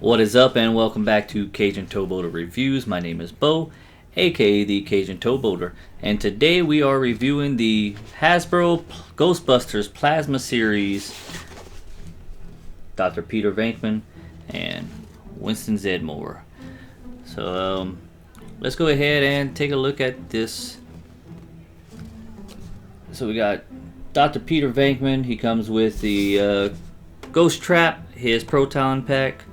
What is up, and welcome back to Cajun Towboater Reviews. My name is Bo, aka the Cajun Towboater, and today we are reviewing the Hasbro Ghostbusters Plasma Series, Dr. Peter Venkman and Winston Zeddemore. So let's go ahead and take a look at this. So we got Dr. Peter Venkman. He comes with the Ghost Trap, his Proton Pack,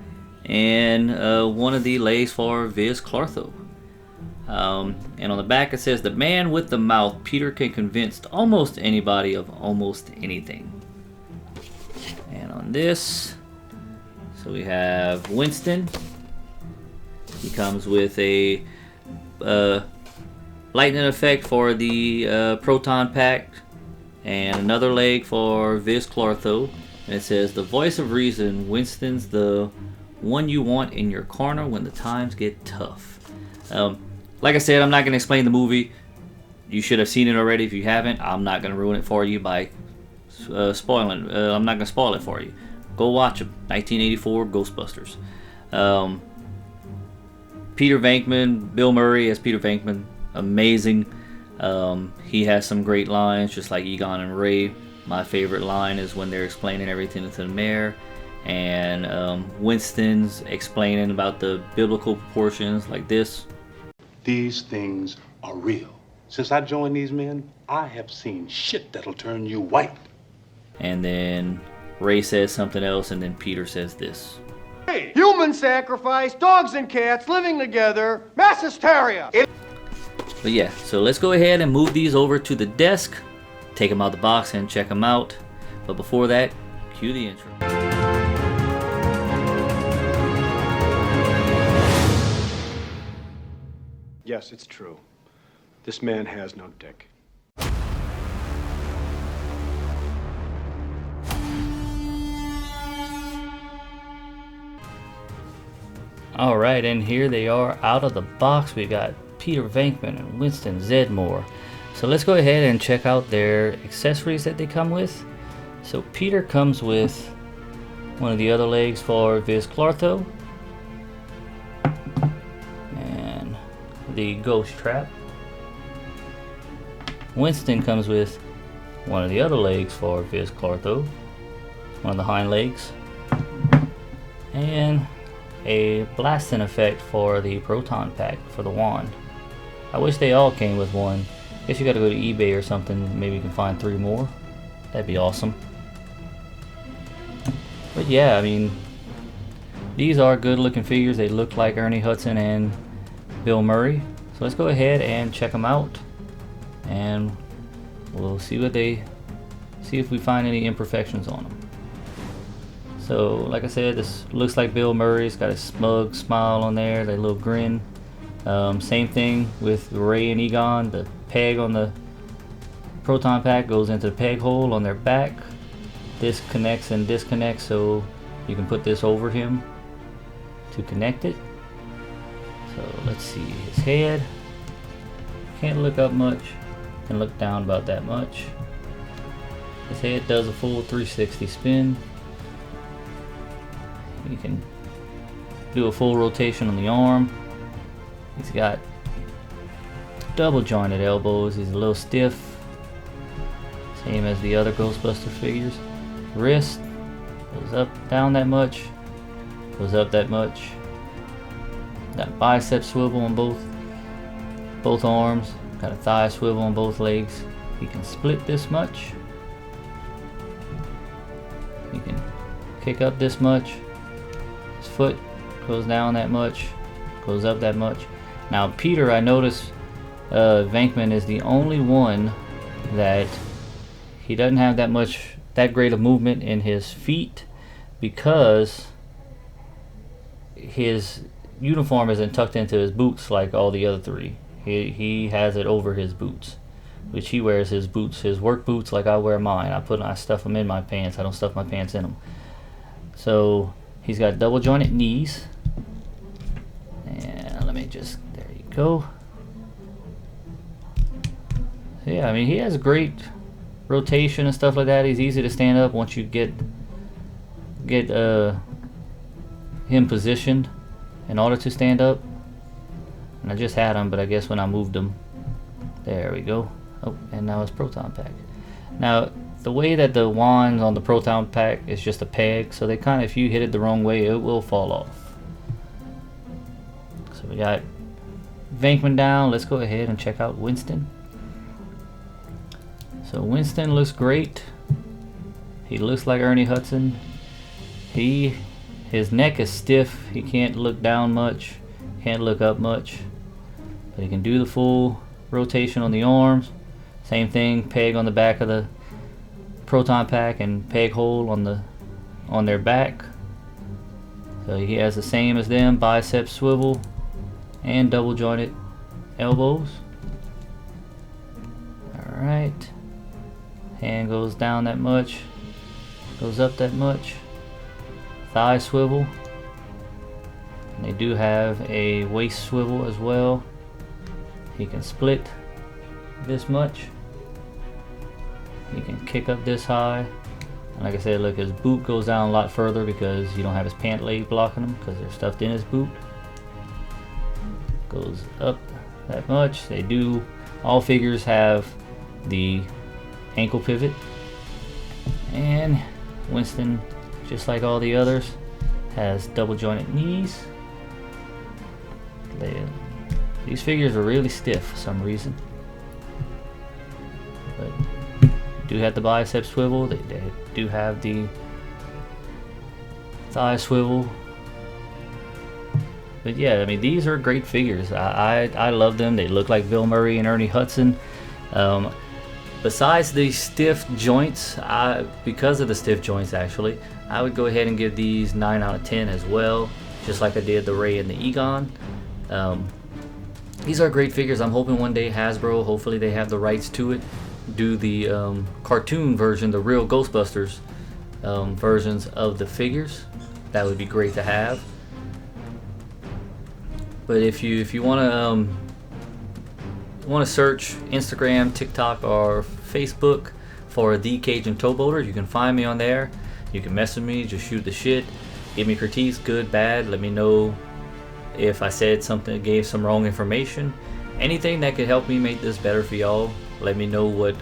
and one of the legs for Viz Clartho. And on the back it says, "The man with the mouth, Peter can convince almost anybody of almost anything." And on this, so we have Winston. He comes with a lightning effect for the Proton Pack, and another leg for Viz Clartho. And it says, "The voice of reason, Winston's the one you want in your corner when the times get tough." Like I said, I'm not going to explain the movie. You should have seen it already. If you haven't, I'm not going to ruin it for you by spoiling. I'm not going to spoil it for you. Go watch them. 1984 Ghostbusters. Peter Venkman, Bill Murray as Peter Venkman, amazing. He has some great lines, just like Egon and Ray. My favorite line is when they're explaining everything to the mayor, and Winston's explaining about the biblical proportions like this. "These things are real. Since I joined these men, I have seen shit that'll turn you white." And then Ray says something else, and then Peter says this. "Hey, human sacrifice, dogs and cats living together, mass hysteria." But yeah, so let's go ahead and move these over to the desk, take them out the box and check them out. But before that, cue the intro. Yes, it's true. This man has no dick. Alright, and here they are out of the box. We got Peter Venkman and Winston Zeddemore. So let's go ahead and check out their accessories that they come with. So Peter comes with one of the other legs for Viz Clartho, and the Ghost Trap. Winston comes with one of the other legs for Viz Clartho, one of the hind legs, and a blasting effect for the Proton Pack for the wand. I wish they all came with one. Guess you gotta go to eBay or something, maybe you can find 3 more. That'd be awesome. But yeah, I mean, these are good looking figures. They look like Ernie Hudson and Bill Murray. So let's go ahead and check them out, and we'll see if we find any imperfections on them. So like I said, this looks like Bill Murray's got a smug smile on there, that little grin. Same thing with Ray and Egon. The peg on the Proton Pack goes into the peg hole on their back. This connects and disconnects, so you can put this over him to connect it. So let's see, his head. Can't look up much, can look down about that much. His head does a full 360 spin. You can do a full rotation on the arm. He's got double jointed elbows. He's a little stiff, same as the other Ghostbusters figures. Wrist goes up, down that much, goes up that much. Got a bicep swivel on both arms. Got a thigh swivel on both legs. He can split this much. He can kick up this much. His foot goes down that much, goes up that much. Now Peter, I noticed Venkman is the only one that he doesn't have that great of movement in his feet, because his uniform isn't tucked into his boots like all the other 3. He has it over his boots, which he wears his boots, his work boots, like I wear mine. I stuff them in my pants. I don't stuff my pants in them. So he's got double jointed knees, and let me just, there you go. So yeah, I mean, he has great rotation and stuff like that. He's easy to stand up once you get him positioned in order to stand up. And I just had him, but I guess when I moved him, there we go. Oh, and now it's proton pack. Now, the way that the wands on the proton pack is just a peg, so they kind of, if you hit it the wrong way, it will fall off. So we got Venkman down. Let's go ahead and check out Winston. So Winston looks great. He looks like Ernie Hudson. His neck is stiff. He can't look down much, can't look up much, but he can do the full rotation on the arms. Same thing, peg on the back of the proton pack and peg hole on their back. So he has the same as them, bicep swivel and double jointed elbows. Alright, hand goes down that much, goes up that much, thigh swivel, and they do have a waist swivel as well. He can split this much, he can kick up this high, and like I said, look, his boot goes down a lot further because you don't have his pant leg blocking him because they're stuffed in his boot. Goes up that much. They do, all figures have the ankle pivot, and Winston, just like all the others, has double jointed knees. These figures are really stiff for some reason, but do have the bicep swivel. They do have the thigh swivel. But yeah, I mean, these are great figures. I love them. They look like Bill Murray and Ernie Hudson. Besides the stiff joints, because of the stiff joints actually, I would go ahead and give these 9 out of 10 as well, just like I did the Ray and the Egon. These are great figures. I'm hoping one day Hasbro, hopefully they have the rights to it, do the cartoon version, the real Ghostbusters versions of the figures. That would be great to have. But if you want to search Instagram, TikTok, or Facebook for the Cajun Towboater, you can find me on there. You can message me, just shoot the shit, give me critiques, good, bad. Let me know if I said something, gave some wrong information, anything that could help me make this better for y'all. Let me know what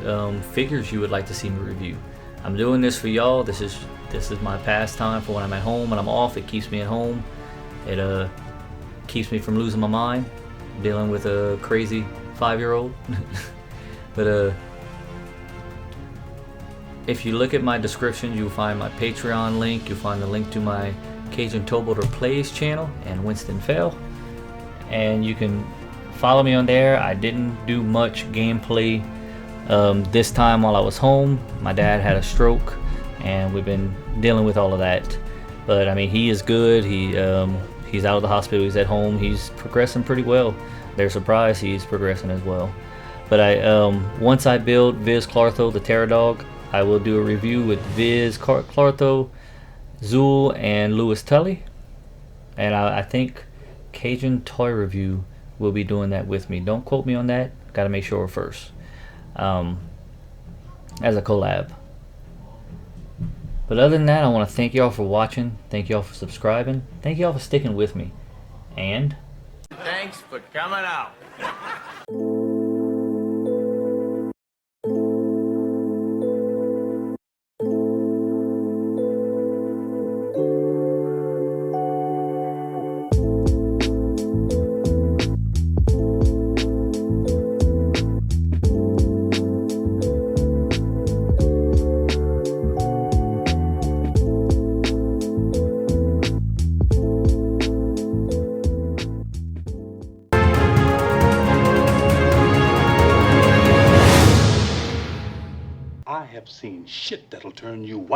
figures you would like to see me review. I'm doing this for y'all. This is my pastime for when I'm at home. When I'm off, it keeps me at home. It keeps me from losing my mind, dealing with a crazy 5-year-old. But if you look at my description, you'll find my Patreon link. You'll find the link to my Cajun Towboater Plays channel and Winston Fell, and you can follow me on there. I didn't do much gameplay this time while I was home. My dad had a stroke, and we've been dealing with all of that. But I mean, he is good. He's out of the hospital. He's at home. He's progressing pretty well. They're surprised he's progressing as well. But once I build Viz Clartho, the Terror Dog, I will do a review with Viz Clartho, Zool, and Louis Tully. And I think Cajun Toy Review will be doing that with me. Don't quote me on that. Got to make sure first. As a collab. But other than that, I want to thank y'all for watching. Thank y'all for subscribing. Thank y'all for sticking with me. And thanks for coming out. I have seen shit that'll turn you white.